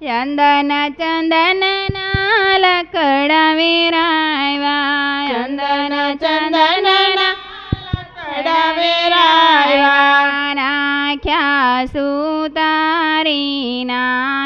ચંદન ચંદનના લકડા વેરાવ્યા, ચંદન ચંદનના લકડા વેરાવ્યા, નાખ્યા સુતારીના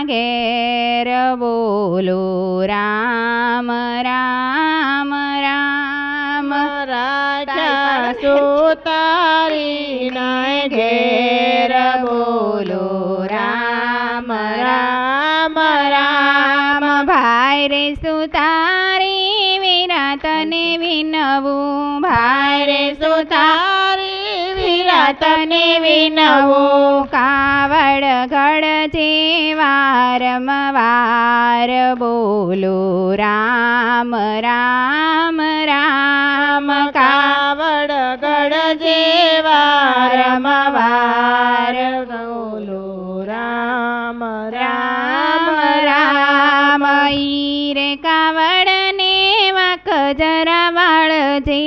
ઘેર બોલો રામ રામ રામ. રાજા સુતારીના ઘેર બોલો રામ રામ રામ. ભાઈ રે સુતારી વિરાતને વિનવું, ભાઈ રે સુતારી વિરાતને વિનવું, કાવડ ગઢ છે વારંવાર બોલો રામ રામ રામ. કાવડ ગઢ જેવા રમવાર બોલો રામ રામ રામ. ઈ રે કાવડને વાક જરા વાળજે,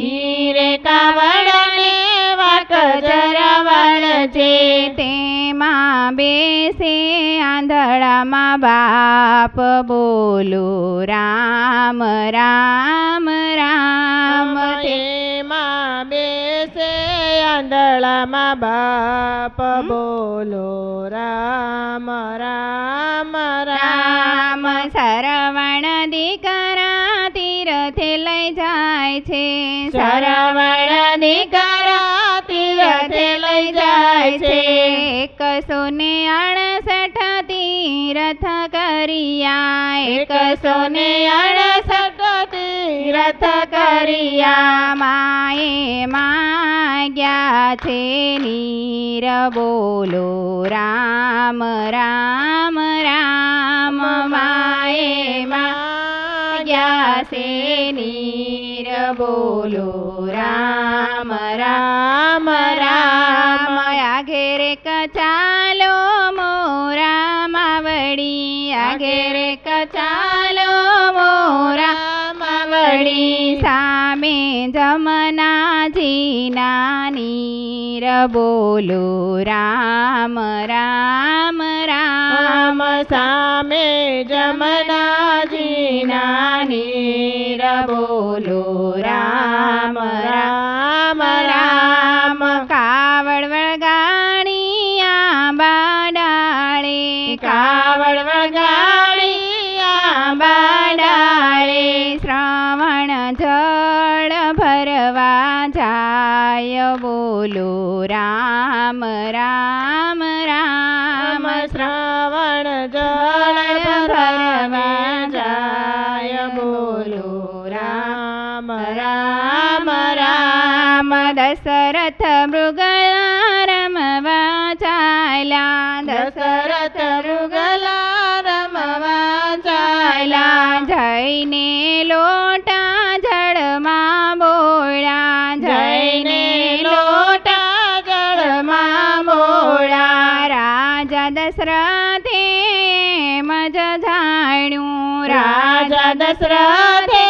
હીરે કાવડને વાક જરા વાળજે, તેમાં બેસે આંધળામાં બાપ બોલો રામ રામ રામ. તેમાં બેસે આંધળામાં બાપ બોલો રામ રામ રામ. સરવણ દીકરા તીરથે લઈ જાય છે, સરવણ દીકરા તીરથે લઈ જાય છે, 168 તીરથ કર્યા, 168 તીરથ કર્યા, માએ માગ્યા છે નીર બોલો રામ રામ રામ. માએ માગ્યા છે નીર બોલો રામ રામ રામ. આઘેરે કચાલો મોરા માવડી, આઘેરે કચાલો મોરા માવડી, સામે જમનાજીના નીર બોલો રામ રામ રામ. સામે જમનાજીના નીર બોલો રામ રામ રામ. કાવડ વળગાડી આંબા ડાળે, કાવડ વગાડી આંબા ડાળે, શ્રાવણ જળ ભરવા જાય બોલો રામ રામ રામ. શ્રાવણ જળ ભરવા જાય બોલો રામ રામ રામ. દશરથ મૃગલા રમવા ચાલ્યા, દશરથ મૃગલા રમવા ચાલ્યા, જઈને લોટા જળમાં બોળ્યા, જઈને લોટા જળમાં બોળ્યા, રાજા દશરથે એમ જ જાણ્યું, રાજા દશરથે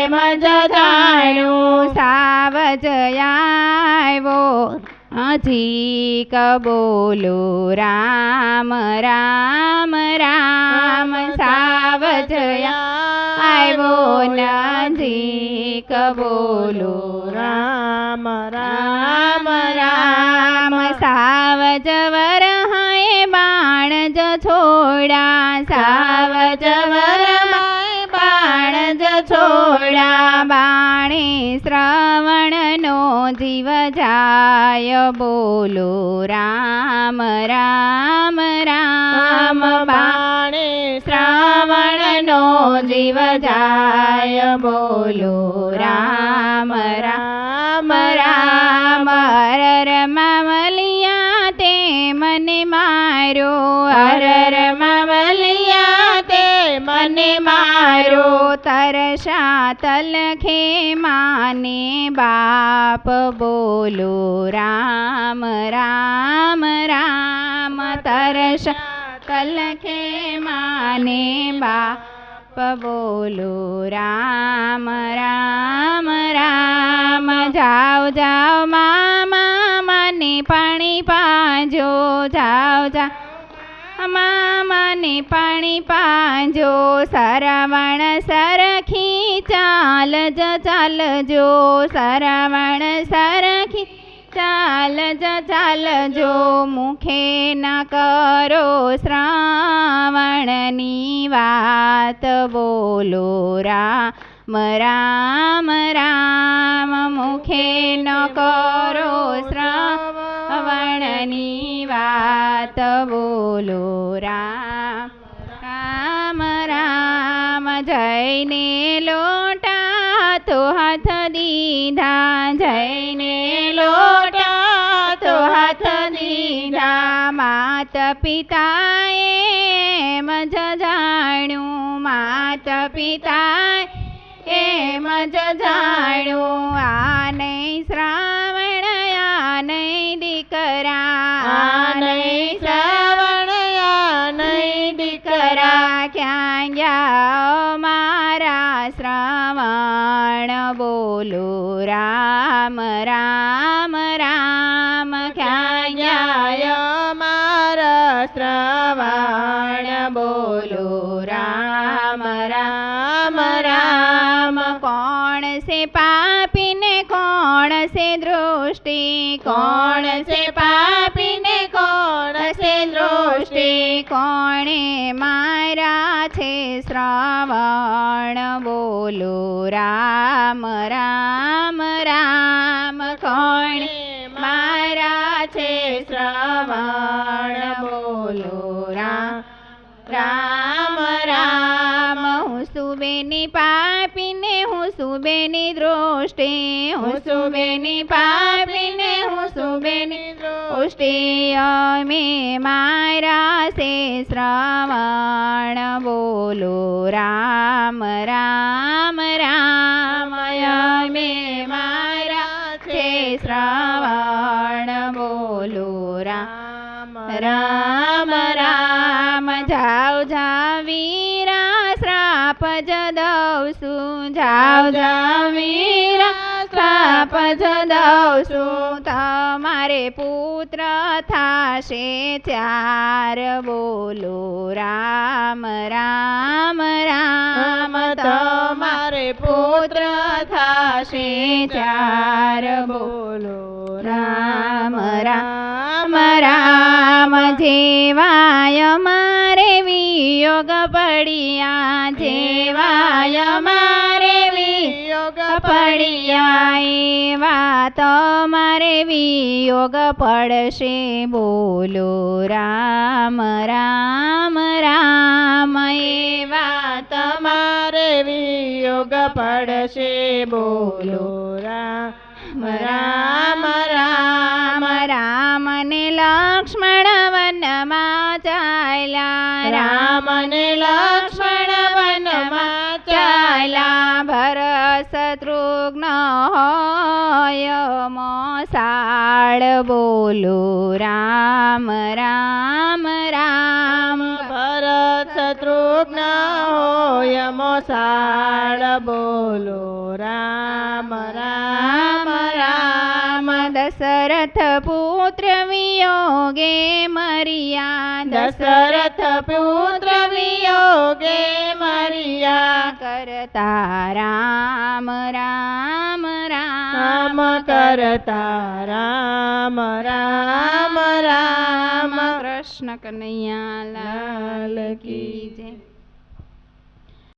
એમ જ જાણ્યું, સાવજ આવ્યો હજી બોલો રામ રામ રામ. સાવજ આવ્યો નજીક બોલો રામ રામ રામ. સાવજ વરહાએ બાણ જ છોડ્યા, સાવજ વરમાએ બાણ જ છોડ્યા, બાણે શ્રવણનો જીવ જાય બોલો રામ રામ રામ. બાણે શ્રાવણનો જીવ જાય બોલો રામ રામ રામ. હરર મામલિયા તે મને માર્યો, હરર મામલિયા તે મને માર્યો, તરસા તલખે માને બાપ બોલો રામ રામ રામ. તરસા તલખે માને બાપ બોલો રામ રામ રામ. જાઓ જાઓ મામા મને પાણી પાજો, જાઓ જાઓ મામા મને પાણી પાજો, સરવણ સરખી ચાલજો ચાલજો, સરવણ સરખી ચાલજો, મુખે ન કરો શ્રાવણની વાત, બોલો રામ રામ રામ, મુખે ન કરો શ્રાવણની વાત, બોલો રામ રામ રામ. જઈને લોટા તો હાથ દીધા, જઈને લોટા તો હાથ દીધા, માત પિતાએ એમ જ જાણ્યું, માત પિતાએ એમ જ જાણ્યું, આ નહીં શ્રાવણ આ નહીં દીકરા, આ નહીં શ્રાવણ આ નહીં દીકરા, ક્યાં ગયા મારા શ્રાવણ, બોલો રામ રામ રામ, ક્યાં ગયા મારા શ્રાવણ, બોલો રામ રામ રામ. કોણ સે પાપીને કોણ સે દૃષ્ટિ, કોણ સે પાપીને કોણ સે દૃષ્ટિ, કોણે મારા છે શ્રાવણ, બોલો રામ રામ રામ, કોણે મારા છે શ્રાવણ, બોલો રામ રામ રામ. હું સુબેની પાપીને હું સુબેની દૃષ્ટિ, હું સુબેની પાપીને હું સુબેની દૃષ્ટિ, અમે મારા છે શ્રાવણ, બોલો રામ રામ રામ, અમે મારા છે શ્રાવણ, બોલો રામ રામ રામ. જાવ જાવ વીરા શ્રાપ જ દઉં છું, જાવ જાવ વીરા શ્રાપ જ દઉં છું, તમારે પુત્ર થાશે ચાર, બોલો રામ રામ રામ, તમારે પુત્ર થાશે ચાર, બોલો રામ રામ રામ. જેવાય મારે વિયોગ પડ્યા, જેવાય મારે વિયોગ પડ્યા, એવા તમારે વિયોગ પડશે, બોલો રામ રામ રામ, એવા તમારે વિયોગ પડશે, બોલો રામ રામ રામ. રામ ને લક્ષ્મણ વનમાં ચાલ્યા, રામ ને લક્ષ્મણ વનમાં ચાલ્યા, ભરત શત્રુઘ્ન હોય મોસાળ, બોલો રામ રામ રામ, ભરત શત્રુઘ્ન હોય મોસાળ, બોલો રામ રામ રામ. દશરથ પુત્ર વિયોગે મરિયા, દશરથ પુત્ર વિયોગે મરિયા, કરતા રામ રામ રામ, કરતા રામ રામ રામ. કૃષ્ણ કનૈયા લાલ કી